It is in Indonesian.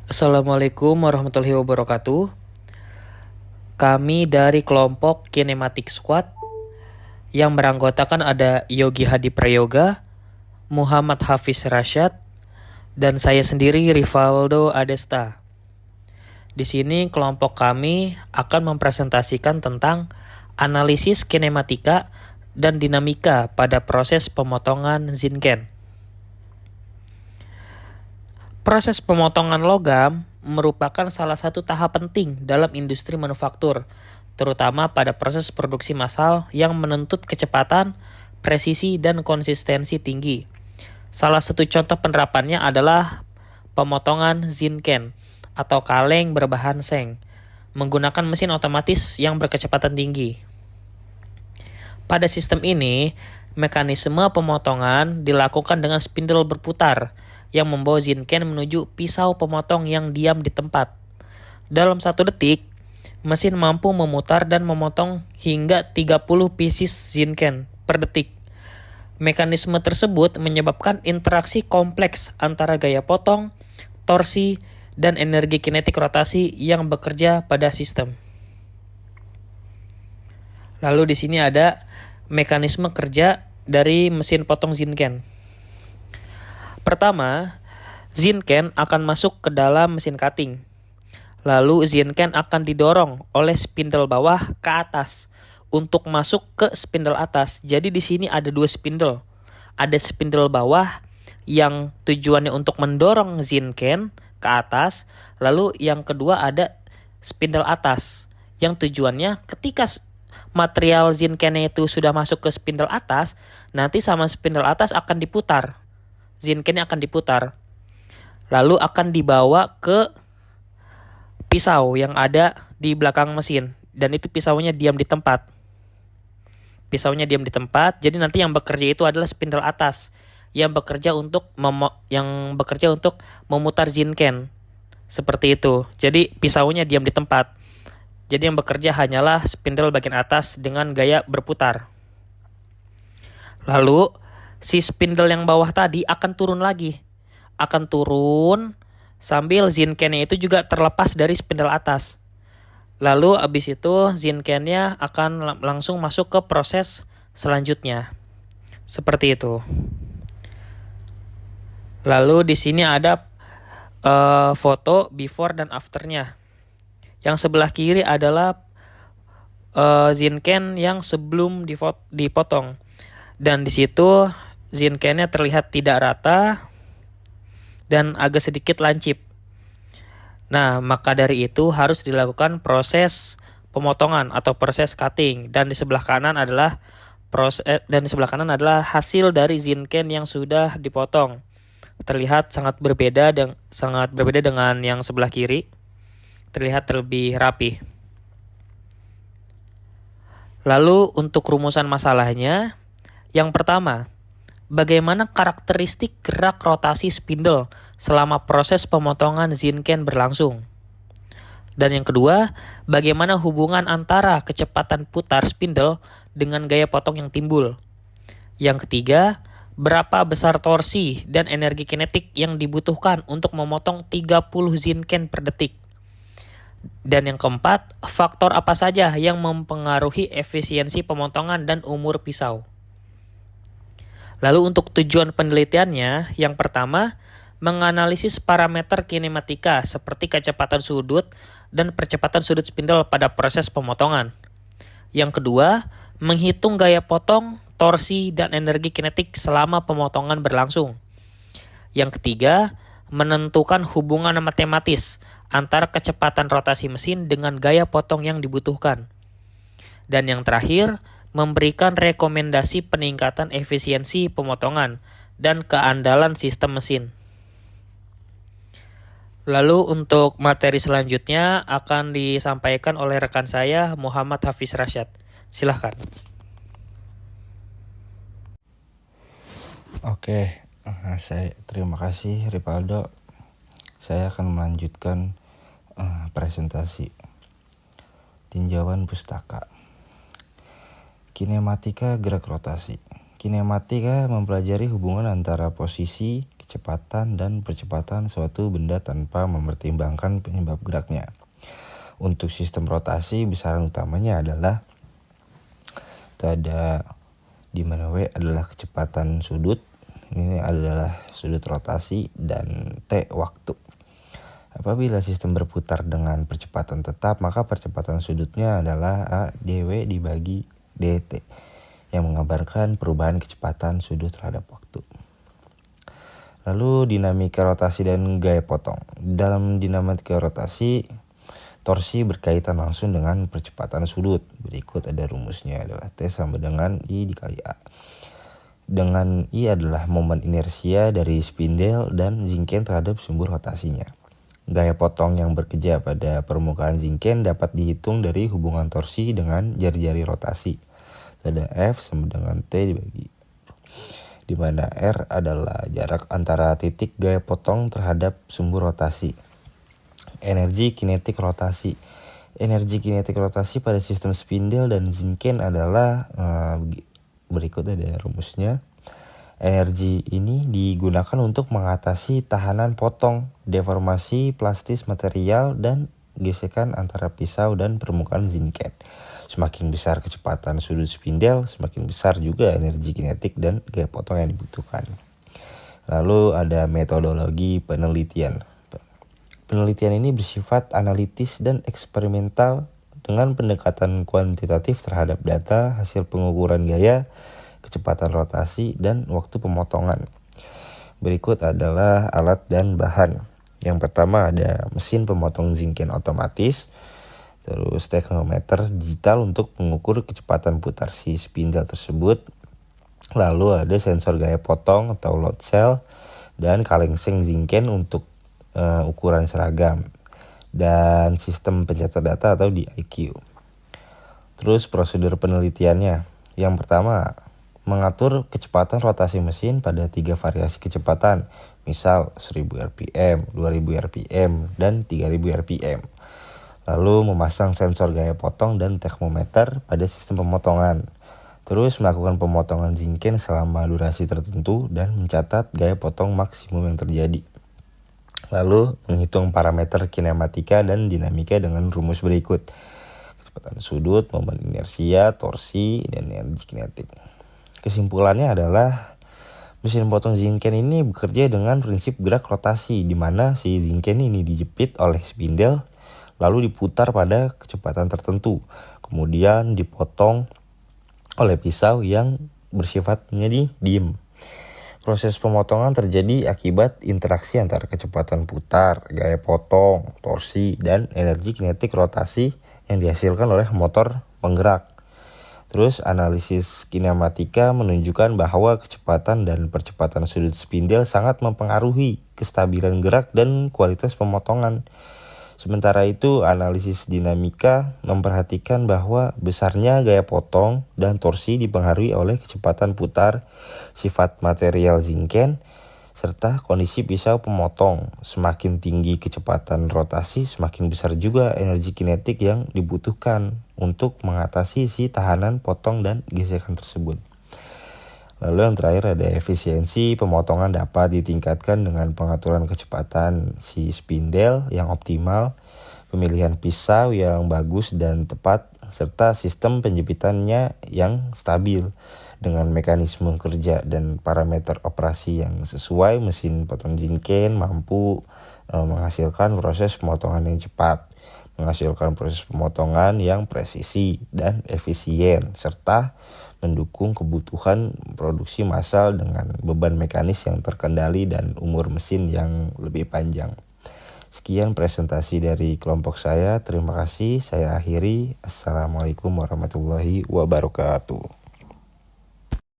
Assalamualaikum warahmatullahi wabarakatuh. Kami dari kelompok Kinematic Squad yang beranggotakan ada Yogi Hadi Prayoga, Muhammad Hafiz Rasyad, dan saya sendiri Rivaldo Adesta. Di sini kelompok kami akan mempresentasikan tentang analisis kinematika dan dinamika pada proses pemotongan zinken. Proses pemotongan logam merupakan salah satu tahap penting dalam industri manufaktur, terutama pada proses produksi massal yang menuntut kecepatan, presisi, dan konsistensi tinggi. Salah satu contoh penerapannya adalah pemotongan zinken atau kaleng berbahan seng, menggunakan mesin otomatis yang berkecepatan tinggi. Pada sistem ini, mekanisme pemotongan dilakukan dengan spindle berputar yang membawa zinken menuju pisau pemotong yang diam di tempat. Dalam 1 detik, mesin mampu memutar dan memotong hingga 30 pieces zinken per detik. Mekanisme tersebut menyebabkan interaksi kompleks antara gaya potong, torsi, dan energi kinetik rotasi yang bekerja pada sistem. Lalu di sini ada mekanisme kerja dari mesin potong zinken. Pertama, zinken akan masuk ke dalam mesin cutting. Lalu zinken akan didorong oleh spindle bawah ke atas untuk masuk ke spindle atas. Jadi di sini ada 2 spindle. Ada spindle bawah yang tujuannya untuk mendorong zinken ke atas, lalu yang kedua ada spindle atas yang tujuannya ketika material zinkennya itu sudah masuk ke spindle atas, nanti sama spindle atas akan diputar. Zinkennya akan diputar. Lalu akan dibawa ke pisau yang ada di belakang mesin. Dan itu pisaunya diam di tempat. Jadi nanti yang bekerja itu adalah spindle atas yang bekerja untuk memutar zinken. Seperti itu. Jadi pisaunya diam di tempat. Jadi yang bekerja hanyalah spindle bagian atas dengan gaya berputar. Lalu si spindle yang bawah tadi akan turun lagi. Sambil zinkennya itu juga terlepas dari spindle atas. Lalu abis itu zinkennya akan langsung masuk ke proses selanjutnya. Seperti itu. Lalu di sini ada foto before dan afternya. Yang sebelah kiri adalah zinken yang sebelum dipotong. Dan di situ zinkennya terlihat tidak rata dan agak sedikit lancip. Nah, maka dari itu harus dilakukan proses pemotongan atau proses cutting, dan di sebelah kanan adalah hasil dari zinken yang sudah dipotong. Terlihat sangat berbeda dengan yang sebelah kiri. Terlihat lebih rapi. Lalu untuk rumusan masalahnya, yang pertama, bagaimana karakteristik gerak rotasi spindle selama proses pemotongan zinken berlangsung? Dan yang kedua, bagaimana hubungan antara kecepatan putar spindle dengan gaya potong yang timbul? Yang ketiga, berapa besar torsi dan energi kinetik yang dibutuhkan untuk memotong 30 zinken per detik? Dan yang keempat, faktor apa saja yang mempengaruhi efisiensi pemotongan dan umur pisau? Lalu untuk tujuan penelitiannya, yang pertama, menganalisis parameter kinematika seperti kecepatan sudut dan percepatan sudut spindle pada proses pemotongan. Yang kedua, menghitung gaya potong, torsi, dan energi kinetik selama pemotongan berlangsung. Yang ketiga, menentukan hubungan matematis antara kecepatan rotasi mesin dengan gaya potong yang dibutuhkan. Dan yang terakhir, memberikan rekomendasi peningkatan efisiensi pemotongan dan keandalan sistem mesin. Lalu untuk materi selanjutnya akan disampaikan oleh rekan saya Muhammad Hafiz Rasyad. Silahkan. Oke, saya terima kasih Rivaldo. Saya akan melanjutkan presentasi tinjauan pustaka. Kinematika gerak rotasi. Kinematika mempelajari hubungan antara posisi, kecepatan dan percepatan suatu benda tanpa mempertimbangkan penyebab geraknya. Untuk sistem rotasi, besaran utamanya adalah ada di mana W adalah kecepatan sudut, ini adalah sudut rotasi, dan T waktu. Apabila sistem berputar dengan percepatan tetap, maka percepatan sudutnya adalah A dW dibagi dt, yang menggambarkan perubahan kecepatan sudut terhadap waktu. Lalu dinamika rotasi dan gaya potong. Dalam dinamika rotasi, torsi berkaitan langsung dengan percepatan sudut. Berikut ada rumusnya adalah T sama dengan I dikali A. Dengan I adalah momen inersia dari spindel dan zinken terhadap sumber rotasinya. Gaya potong yang bekerja pada permukaan zinken dapat dihitung dari hubungan torsi dengan jari-jari rotasi. Ada F sama dengan T dibagi, di mana R adalah jarak antara titik gaya potong terhadap sumber rotasi. Energi kinetik rotasi. Energi kinetik rotasi pada sistem spindel dan zinken adalah berikut ada rumusnya. Energi ini digunakan untuk mengatasi tahanan potong, deformasi plastis material, dan gesekan antara pisau dan permukaan zinken. Semakin besar kecepatan sudut spindel, semakin besar juga energi kinetik dan gaya potong yang dibutuhkan. Lalu ada metodologi penelitian. Penelitian ini bersifat analitis dan eksperimental dengan pendekatan kuantitatif terhadap data hasil pengukuran gaya, kecepatan rotasi, dan waktu pemotongan. Berikut adalah alat dan bahan. Yang pertama ada mesin pemotong zinken otomatis, terus teknometer digital untuk mengukur kecepatan putar si spindel tersebut. Lalu ada sensor gaya potong atau load cell dan kaleng seng zinken untuk ukuran seragam, dan sistem pencatat data atau DIQ. Terus prosedur penelitiannya. Yang pertama, mengatur kecepatan rotasi mesin pada 3 variasi kecepatan, misal 1000 rpm, 2000 rpm, dan 3000 rpm. Lalu memasang sensor gaya potong dan teknometer pada sistem pemotongan. Terus melakukan pemotongan zinken selama durasi tertentu dan mencatat gaya potong maksimum yang terjadi. Lalu menghitung parameter kinematika dan dinamika dengan rumus berikut: kecepatan sudut, momen inersia, torsi, dan energi kinetik. Kesimpulannya adalah mesin potong zinken ini bekerja dengan prinsip gerak rotasi, di mana si zinken ini dijepit oleh spindel lalu diputar pada kecepatan tertentu, kemudian dipotong oleh pisau yang bersifat menjadi diem. Proses pemotongan terjadi akibat interaksi antara kecepatan putar, gaya potong, torsi, dan energi kinetik rotasi yang dihasilkan oleh motor penggerak. Terus analisis kinematika menunjukkan bahwa kecepatan dan percepatan sudut spindel sangat mempengaruhi kestabilan gerak dan kualitas pemotongan. Sementara itu, analisis dinamika memperhatikan bahwa besarnya gaya potong dan torsi dipengaruhi oleh kecepatan putar, sifat material zinken, serta kondisi pisau pemotong. Semakin tinggi kecepatan rotasi, semakin besar juga energi kinetik yang dibutuhkan untuk mengatasi si tahanan potong dan gesekan tersebut. Lalu yang terakhir ada efisiensi pemotongan dapat ditingkatkan dengan pengaturan kecepatan si spindel yang optimal, pemilihan pisau yang bagus dan tepat, serta sistem penjepitannya yang stabil. Dengan mekanisme kerja dan parameter operasi yang sesuai, mesin potong zinken mampu menghasilkan proses pemotongan yang cepat, menghasilkan proses pemotongan yang presisi dan efisien, serta mendukung kebutuhan produksi massal dengan beban mekanis yang terkendali dan umur mesin yang lebih panjang. Sekian presentasi dari kelompok saya. Terima kasih. Saya akhiri. Assalamualaikum warahmatullahi wabarakatuh.